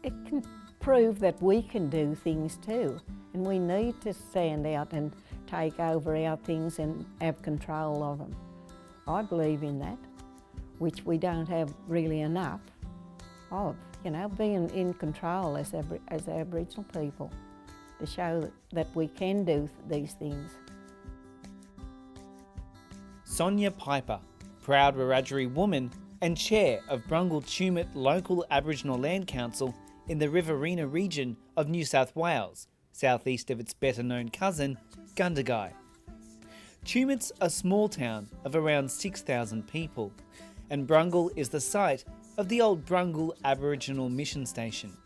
it can prove that we can do things too, and we need to stand out and take over our things and have control of them. I believe in that, which we don't have really enough of, you know, being in control as Aboriginal people, to show that we can do these things. Sonia Piper, proud Wiradjuri woman and chair of Brungle-Tumut Local Aboriginal Land Council in the Riverina region of New South Wales, southeast of its better-known cousin, Gundagai. Tumut's a small town of around 6,000 people, and Brungle is the site of the old Brungle Aboriginal Mission Station.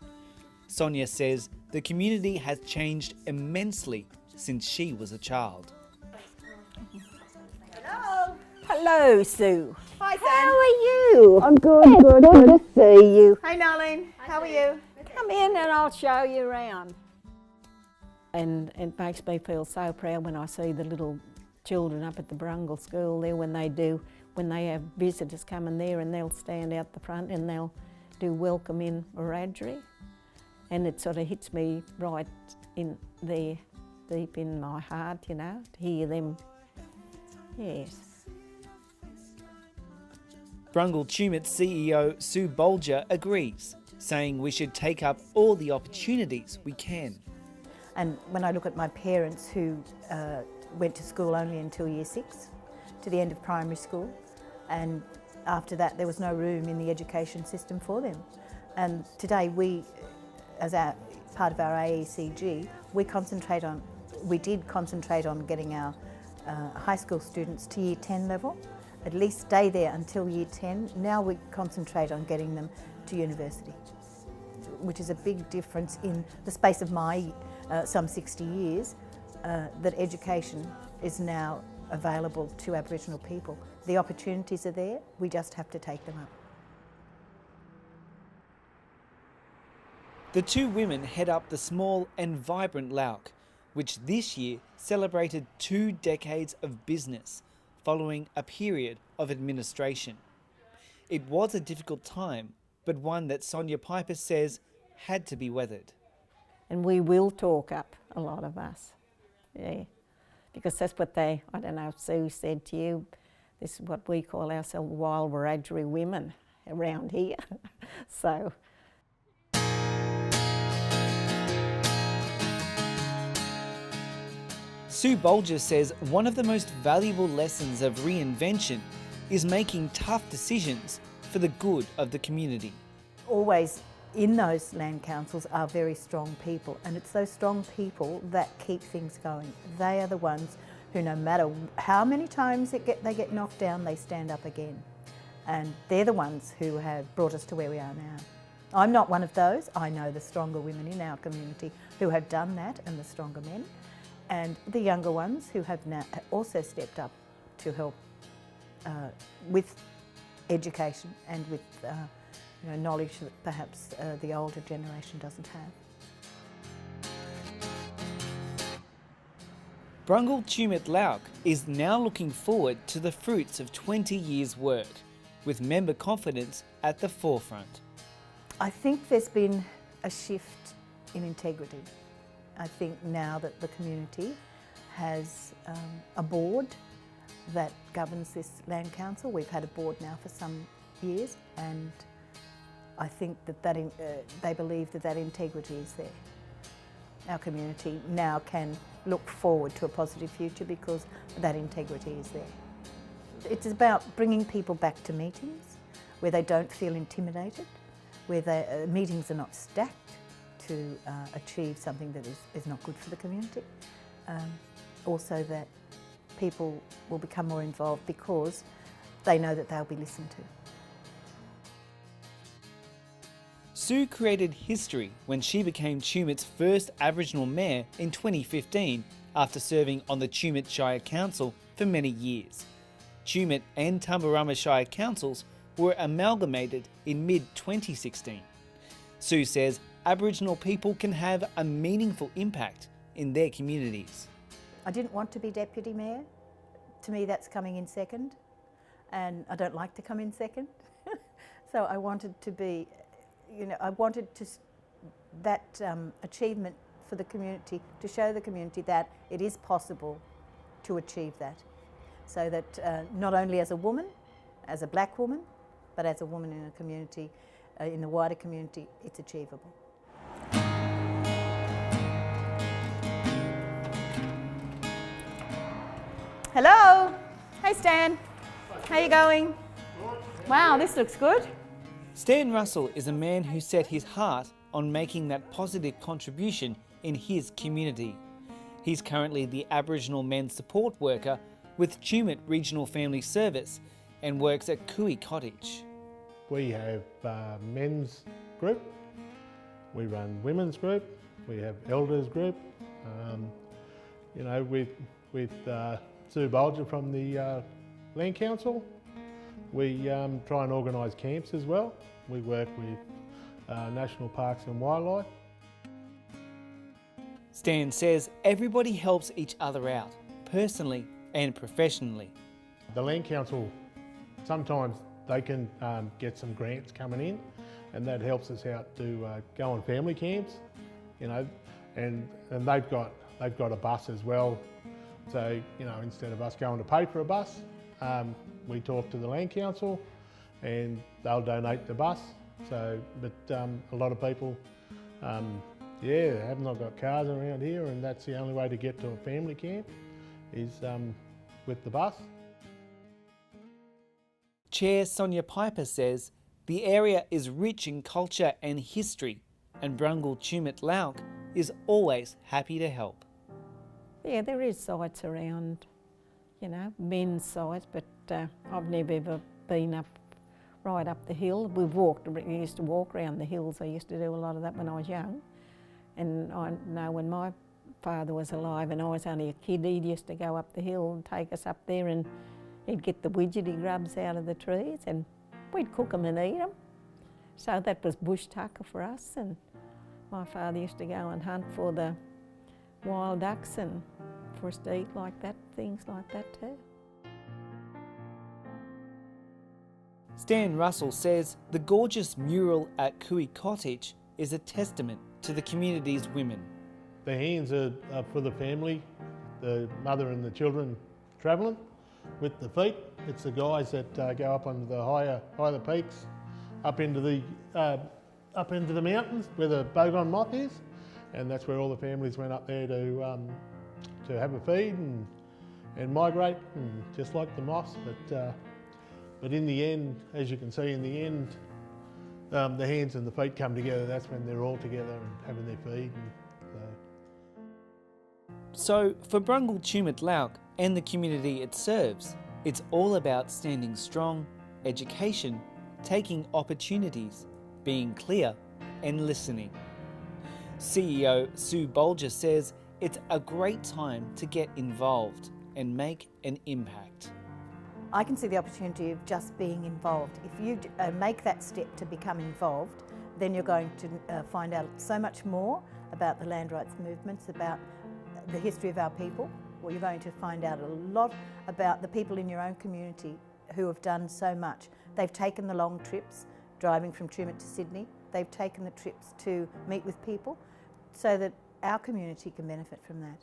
Sonia says the community has changed immensely since she was a child. Hello. Hello, Sue. Hi, Sam. How are you? I'm good, Good to see you. Hi, Nolene. How are you? Come in and I'll show you around. And it makes me feel so proud when I see the little children up at the Brungle school there when they have visitors coming there, and they'll stand out the front and they'll do welcome in Wiradjuri. And it sort of hits me right in there, deep in my heart, you know, to hear them. Yes. Brungle-Tumut CEO Sue Walcha agrees, saying we should take up all the opportunities we can. And when I look at my parents who went to school only until year 6, to the end of primary school, and after that there was no room in the education system for them. And today we, as part of our AECG, we did concentrate on getting our high school students to year 10 level, at least stay there until year 10. Now we concentrate on getting them to university, which is a big difference in the space of my some 60 years, that education is now available to Aboriginal people. The opportunities are there, we just have to take them up. The two women head up the small and vibrant LALC, which this year celebrated 2 decades of business following a period of administration. It was a difficult time, but one that Sonia Piper says had to be weathered. And we will talk up, a lot of us, yeah. Because that's what I don't know if Sue said to you, this is what we call ourselves wild Wiradjuri women around here. So. Sue Walcha says one of the most valuable lessons of reinvention is making tough decisions for the good of the community. Always in those land councils are very strong people, and it's those strong people that keep things going. They are the ones who, no matter how many times they get knocked down, they stand up again. And they're the ones who have brought us to where we are now. I'm not one of those. I know the stronger women in our community who have done that, and the stronger men, and the younger ones who have now also stepped up to help with education and with knowledge that perhaps the older generation doesn't have. Brungle-Tumut LALC is now looking forward to the fruits of 20 years' work, with member confidence at the forefront. I think there's been a shift in integrity. I think now that the community has a board that governs this land council. We've had a board now for some years, and I think that they believe that integrity is there. Our community now can look forward to a positive future because that integrity is there. It's about bringing people back to meetings where they don't feel intimidated, where meetings are not stacked to achieve something that is not good for the community. Also that people will become more involved because they know that they'll be listened to. Sue created history when she became Tumut's first Aboriginal mayor in 2015 after serving on the Tumut Shire Council for many years. Tumut and Tumbarumma Shire Councils were amalgamated in mid-2016. Sue says Aboriginal people can have a meaningful impact in their communities. I didn't want to be deputy mayor. To me, that's coming in second, and I don't like to come in second. So I wanted to be, I wanted to achievement for the community, to show the community that it is possible to achieve that. So that not only as a woman, as a black woman, but as a woman in a community, in the wider community, it's achievable. Hello. Hey Stan. How you going? Wow, this looks good. Stan Russell is a man who set his heart on making that positive contribution in his community. He's currently the Aboriginal men's support worker with Tumut Regional Family Service and works at Kui Cottage. We have men's group, we run women's group, we have elders group. You know, with Sue Walcha from the Land Council, we try and organise camps as well. We work with National Parks and Wildlife. Stan says everybody helps each other out, personally and professionally. The Land Council, sometimes they can get some grants coming in, and that helps us out to go on family camps, you know, and they've got a bus as well. So, you know, instead of us going to pay for a bus, we talk to the Land Council and they'll donate the bus. So, but a lot of people, yeah, have not got cars around here, and that's the only way to get to a family camp is with the bus. Chair Sonia Piper says the area is rich in culture and history, and Brungle-Tumut LALC is always happy to help. Yeah, there is sites around, you know, men's sites, but I've never ever been right up the hill. We used to walk around the hills. I used to do a lot of that when I was young. And I know when my father was alive and I was only a kid, he used to go up the hill and take us up there, and he'd get the widgety grubs out of the trees and we'd cook them and eat them. So that was bush tucker for us, and my father used to go and hunt for the wild ducks and for us to eat like that, things like that too. Stan Russell says the gorgeous mural at Kui Cottage is a testament to the community's women. The hands are for the family, the mother and the children travelling. With the feet, it's the guys that go up on the higher peaks, up into the mountains where the bogon moth is, and that's where all the families went up there to have a feed and migrate, and just like the moths. But in the end, as you can see, in the end, the hands and the feet come together. That's when they're all together and having their feed. So for Brungle-Tumut LALC and the community it serves, it's all about standing strong, education, taking opportunities, being clear and listening. CEO Sue Walcha says it's a great time to get involved and make an impact. I can see the opportunity of just being involved. If you make that step to become involved, then you're going to find out so much more about the land rights movements, about the history of our people. Well, you're going to find out a lot about the people in your own community who have done so much. They've taken the long trips, driving from Tumut to Sydney. They've taken the trips to meet with people so that our community can benefit from that.